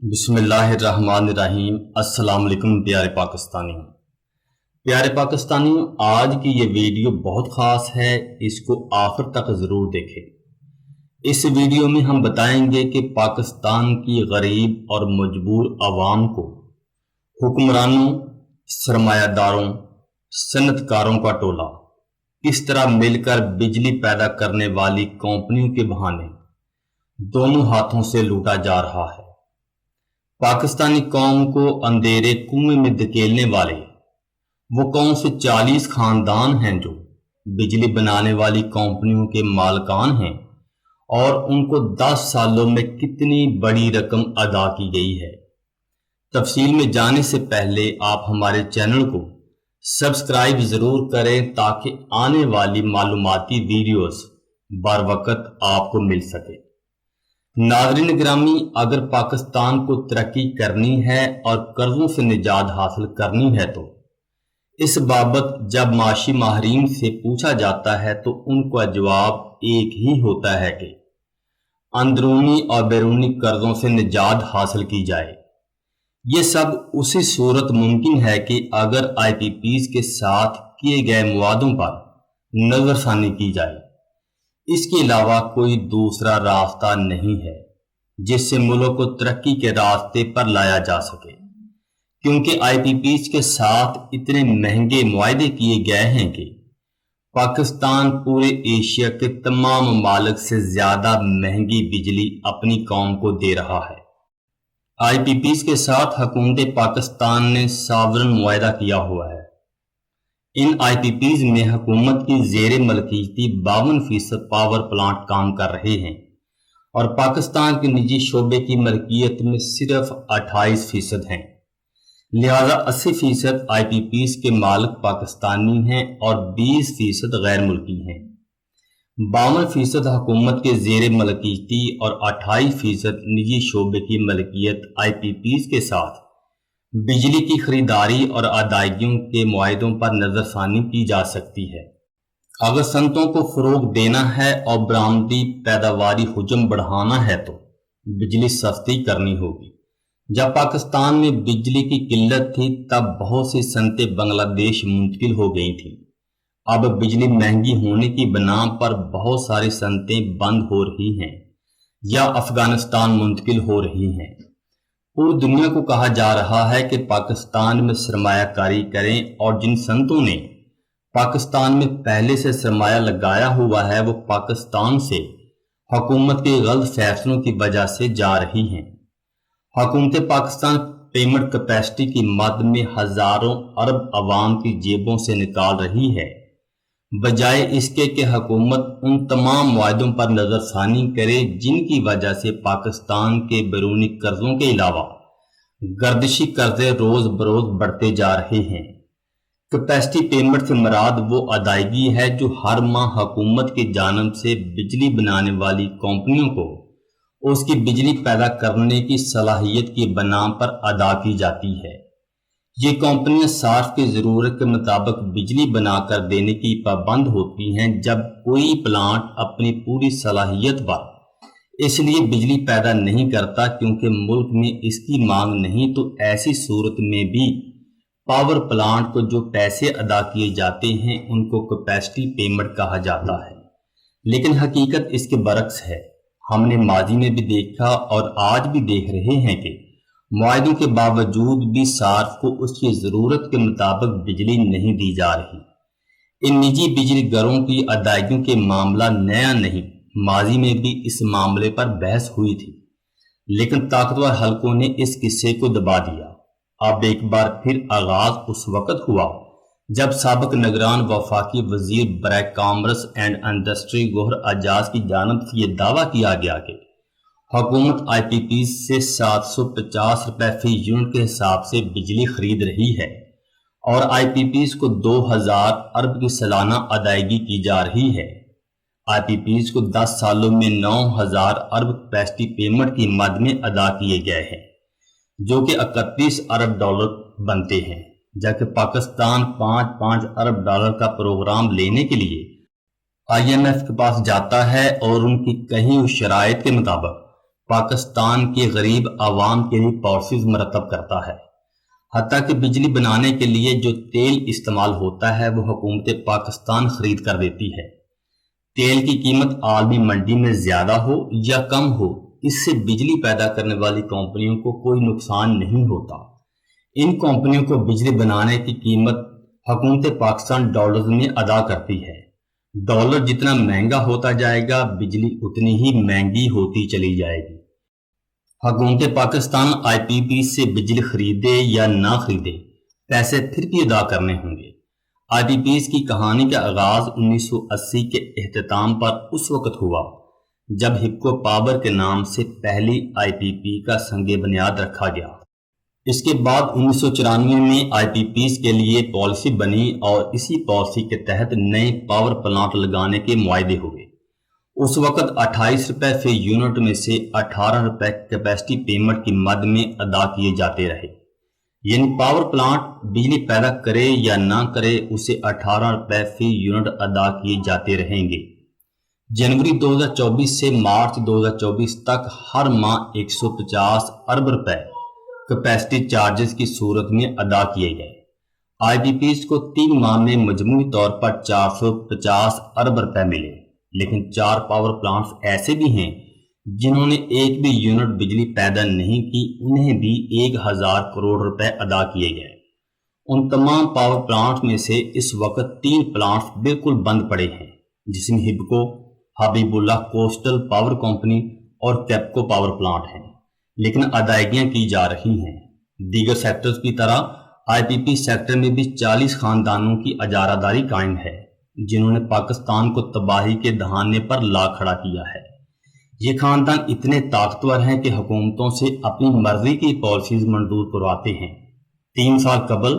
بسم اللہ الرحمن الرحیم۔ السلام علیکم پیارے پاکستانیوں، آج کی یہ ویڈیو بہت خاص ہے، اس کو آخر تک ضرور دیکھیں۔ اس ویڈیو میں ہم بتائیں گے کہ پاکستان کی غریب اور مجبور عوام کو حکمرانوں، سرمایہ داروں، صنعت کاروں کا ٹولہ کس طرح مل کر بجلی پیدا کرنے والی کمپنیوں کے بہانے دونوں ہاتھوں سے لوٹا جا رہا ہے۔ پاکستانی قوم کو اندھیرے کنویں میں دھکیلنے والے وہ کون سے 40 خاندان ہیں جو بجلی بنانے والی کمپنیوں کے مالکان ہیں، اور ان کو 10 سالوں میں کتنی بڑی رقم ادا کی گئی ہے۔ تفصیل میں جانے سے پہلے آپ ہمارے چینل کو سبسکرائب ضرور کریں تاکہ آنے والی معلوماتی ویڈیوز بر وقت آپ کو مل سکے۔ ناظرین گرامی، اگر پاکستان کو ترقی کرنی ہے اور قرضوں سے نجات حاصل کرنی ہے تو اس بابت جب معاشی ماہرین سے پوچھا جاتا ہے تو ان کا جواب ایک ہی ہوتا ہے کہ اندرونی اور بیرونی قرضوں سے نجات حاصل کی جائے۔ یہ سب اسی صورت ممکن ہے کہ اگر آئی پی پیز کے ساتھ کیے گئے معاہدوں پر نظر ثانی کی جائے۔ اس کے علاوہ کوئی دوسرا راستہ نہیں ہے جس سے ملک کو ترقی کے راستے پر لایا جا سکے، کیونکہ آئی پی پیز کے ساتھ اتنے مہنگے معاہدے کیے گئے ہیں کہ پاکستان پورے ایشیا کے تمام ممالک سے زیادہ مہنگی بجلی اپنی قوم کو دے رہا ہے۔ آئی پی پیز کے ساتھ حکومت پاکستان نے ساورن معاہدہ کیا ہوا ہے۔ ان آئی پی پیز میں حکومت کی زیر ملکیتی 52% پاور پلانٹ کام کر رہے ہیں، اور پاکستان کے نجی شعبے کی ملکیت میں صرف 28% ہیں۔ لہذا 80% آئی پی پیز کے مالک پاکستانی ہیں اور 20% غیر ملکی ہیں۔ 52% حکومت کے زیر ملکیتی اور 28% نجی شعبے کی ملکیت آئی پی پیز کے ساتھ بجلی کی خریداری اور ادائیگیوں کے معاہدوں پر نظر ثانی کی جا سکتی ہے۔ اگر صنعتوں کو فروغ دینا ہے اور برآمدی پیداواری حجم بڑھانا ہے تو بجلی سستی کرنی ہوگی۔ جب پاکستان میں بجلی کی قلت تھی تب بہت سی صنعتیں بنگلہ دیش منتقل ہو گئی تھیں۔ اب بجلی مہنگی ہونے کی بنا پر بہت ساری صنعتیں بند ہو رہی ہیں یا افغانستان منتقل ہو رہی ہیں۔ پوری دنیا کو کہا جا رہا ہے کہ پاکستان میں سرمایہ کاری کریں، اور جن صنعتوں نے پاکستان میں پہلے سے سرمایہ لگایا ہوا ہے وہ پاکستان سے حکومت کے غلط فیصلوں کی وجہ سے جا رہی ہیں۔ حکومت پاکستان پیمنٹ کیپیسٹی کی مد میں ہزاروں ارب عوام کی جیبوں سے نکال رہی ہے، بجائے اس کے کہ حکومت ان تمام معاہدوں پر نظر ثانی کرے جن کی وجہ سے پاکستان کے بیرونی قرضوں کے علاوہ گردشی قرضے روز بروز بڑھتے جا رہے ہیں۔ کیپیسٹی پیمنٹ سے مراد وہ ادائیگی ہے جو ہر ماہ حکومت کی جانب سے بجلی بنانے والی کمپنیوں کو اس کی بجلی پیدا کرنے کی صلاحیت کی بنا پر ادا کی جاتی ہے۔ یہ کمپنیاں صارف کی ضرورت کے مطابق بجلی بنا کر دینے کی پابند ہوتی ہیں جب کوئی پلانٹ اپنی پوری صلاحیت پر اس لیے بجلی پیدا نہیں کرتا کیونکہ ملک میں اس کی مانگ نہیں، تو ایسی صورت میں بھی پاور پلانٹ کو جو پیسے ادا کیے جاتے ہیں ان کو کیپیسٹی پیمنٹ کہا جاتا ہے۔ لیکن حقیقت اس کے برعکس ہے۔ ہم نے ماضی میں بھی دیکھا اور آج بھی دیکھ رہے ہیں کہ معاہدوں کے باوجود بھی صارف کو اس کی ضرورت کے مطابق بجلی نہیں دی جا رہی۔ ان نجی بجلی گھروں کی ادائیگیوں کے معاملہ نیا نہیں، ماضی میں بھی اس معاملے پر بحث ہوئی تھی، لیکن طاقتور حلقوں نے اس قصے کو دبا دیا۔ اب ایک بار پھر آغاز اس وقت ہوا جب سابق نگران وفاقی وزیر برائے کامرس اینڈ انڈسٹری گوہر اعجاز کی جانب سے یہ دعویٰ کیا گیا کہ حکومت آئی پی پیز سے 750 روپے فی یونٹ کے حساب سے بجلی خرید رہی ہے، اور آئی پی پیز کو 2000 ارب کی سالانہ ادائیگی کی جا رہی ہے۔ آئی پی پیز کو 10 سالوں میں 9000 ارب کیپیسٹی پیمنٹ کی مد میں ادا کیے گئے ہیں، جو کہ 31 ارب ڈالر بنتے ہیں، جبکہ پاکستان 5 ارب ڈالر کا پروگرام لینے کے لیے آئی ایم ایف کے پاس جاتا ہے اور ان کی کہیں ہوئی شرائط کے مطابق پاکستان کے غریب عوام کے لیے پالیسیز مرتب کرتا ہے۔ حتیٰ کہ بجلی بنانے کے لیے جو تیل استعمال ہوتا ہے وہ حکومت پاکستان خرید کر دیتی ہے۔ تیل کی قیمت عالمی منڈی میں زیادہ ہو یا کم ہو، اس سے بجلی پیدا کرنے والی کمپنیوں کو کوئی نقصان نہیں ہوتا۔ ان کمپنیوں کو بجلی بنانے کی قیمت حکومت پاکستان ڈالرز میں ادا کرتی ہے۔ ڈالر جتنا مہنگا ہوتا جائے گا، بجلی اتنی ہی مہنگی ہوتی چلی جائے گی۔ حکومت پاکستان آئی پی پی سے بجلی خریدے یا نہ خریدے، پیسے پھر بھی ادا کرنے ہوں گے۔ آئی پی پیز کی کہانی کا آغاز 1980 کے اختتام پر اس وقت ہوا جب ہپکو پاور کے نام سے پہلی آئی پی پی کا سنگ بنیاد رکھا گیا۔ اس کے بعد 1994 میں آئی پی پیز کے لیے پالیسی بنی اور اسی پالیسی کے تحت نئے پاور پلانٹ لگانے کے معاہدے ہوئے۔ اس وقت 28 روپے فی یونٹ میں سے 18 روپے کیپیسٹی پیمنٹ کی مد میں ادا کیے جاتے رہے، یعنی پاور پلانٹ بجلی پیدا کرے یا نہ کرے اسے 18 روپے فی یونٹ ادا کیے جاتے رہیں گے۔ جنوری 2024 سے مارچ 2024 تک ہر ماہ 150 ارب روپے کیپیسٹی چارجز کی صورت میں ادا کیے گئے۔ آئی پی پیز کو 3 ماہ میں مجموعی طور پر 450 ارب روپے ملے، لیکن 4 پاور پلانٹس ایسے بھی ہیں جنہوں نے ایک بھی یونٹ بجلی پیدا نہیں کی، انہیں بھی 1000 کروڑ روپے ادا کیے گئے۔ ان تمام پاور پلانٹس میں سے اس وقت 3 پلانٹس بالکل بند پڑے ہیں، جس میں ہپکو، حبیب اللہ کوسٹل پاور کمپنی اور کیپکو پاور پلانٹ ہیں، لیکن ادائیگیاں کی جا رہی ہیں۔ دیگر سیکٹرز کی طرح آئی پی پی سیکٹر میں بھی 40 خاندانوں کی اجارہ داری قائم ہے، جنہوں نے پاکستان کو تباہی کے دہانے پر لا کھڑا کیا ہے۔ یہ خاندان اتنے طاقتور ہیں کہ حکومتوں سے اپنی مرضی کی پالیسیز منظور کرواتے ہیں۔ 3 سال قبل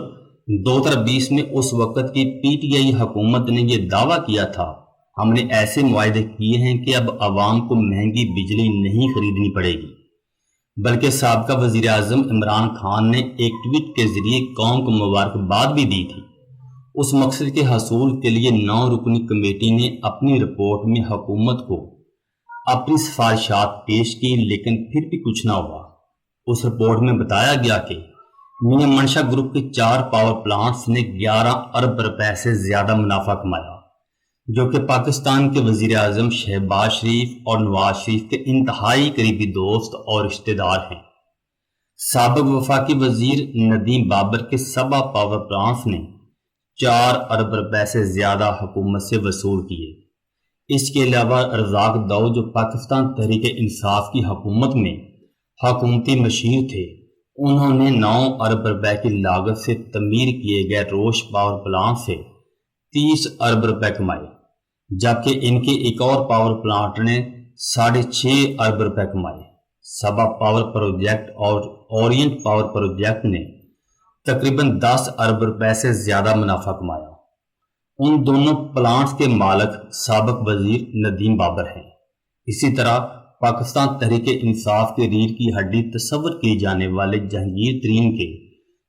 2020 میں اس وقت کی پی ٹی آئی حکومت نے یہ دعویٰ کیا تھا، ہم نے ایسے معاہدے کیے ہیں کہ اب عوام کو مہنگی بجلی نہیں خریدنی پڑے گی، بلکہ سابقہ وزیر اعظم عمران خان نے ایک ٹویٹ کے ذریعے قوم کو مبارکباد بھی دی تھی۔ اس مقصد کے حصول کے لیے 9 رکنی کمیٹی نے اپنی رپورٹ میں حکومت کو اپنی سفارشات پیش کی، لیکن پھر بھی کچھ نہ ہوا۔ اس رپورٹ میں بتایا گیا کہ میاں منشا گروپ کے 4 پاور پلانٹس نے 11 ارب روپے سے زیادہ منافع کمایا، جو کہ پاکستان کے وزیر اعظم شہباز شریف اور نواز شریف کے انتہائی قریبی دوست اور رشتہ دار ہیں۔ سابق وفاقی وزیر ندیم بابر کے 7 پاور پلانٹس نے 4 ارب روپے سے زیادہ حکومت سے وصول کیے۔ اس کے علاوہ رزاق داؤد، جو پاکستان تحریک انصاف کی حکومت میں حکومتی مشیر تھے، انہوں نے 9 ارب روپے کی لاگت سے تعمیر کیے گئے روش پاور پلانٹ سے 30 ارب روپے کمائے، جبکہ ان کے ایک اور پاور پلانٹ نے 6.5 ارب روپے کمائے۔ سبا پاور پروجیکٹ اور اورینٹ پاور پروجیکٹ نے تقریباً 10 ارب روپے سے زیادہ منافع کمایا۔ ان دونوں پلانٹس کے مالک سابق وزیر ندیم بابر ہیں۔ اسی طرح پاکستان تحریک انصاف کے ریڑھ کی ہڈی تصور کیے جانے والے جہانگیر ترین کے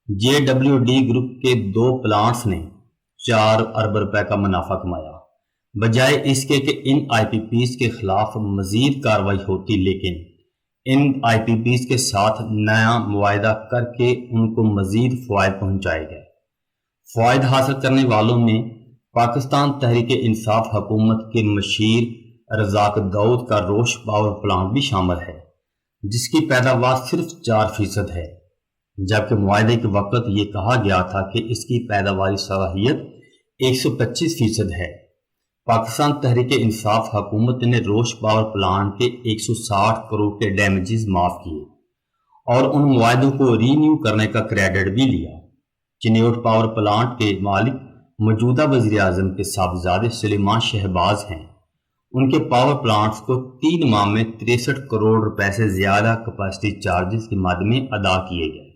JWD گروپ کے 2 پلانٹس نے 4 ارب روپے کا منافع کمایا۔ بجائے اس کے کہ ان آئی پی پیز کے خلاف مزید کارروائی ہوتی، لیکن ان آئی پی پیز کے ساتھ نیا معاہدہ کر کے ان کو مزید فوائد پہنچائے گئے۔ فوائد حاصل کرنے والوں میں پاکستان تحریک انصاف حکومت کے مشیر رزاق داؤد کا روش پاور پلانٹ بھی شامل ہے، جس کی پیداوار صرف 4% ہے، جبکہ معاہدے کے وقت یہ کہا گیا تھا کہ اس کی پیداواری صلاحیت 125% ہے۔ پاکستان تحریک انصاف حکومت نے روش پاور پلانٹ کے 160 کروڑ کے ڈیمیجز معاف کیے اور ان معاہدوں کو رینیو کرنے کا کریڈٹ بھی لیا۔ چنیوٹ پاور پلانٹ کے مالک موجودہ وزیر اعظم کے صاحبزادے سلیمان شہباز ہیں۔ ان کے پاور پلانٹس کو 3 ماہ میں 63 کروڑ روپے سے زیادہ کیپیسٹی چارجز کی مد میں ادا کیے گئے۔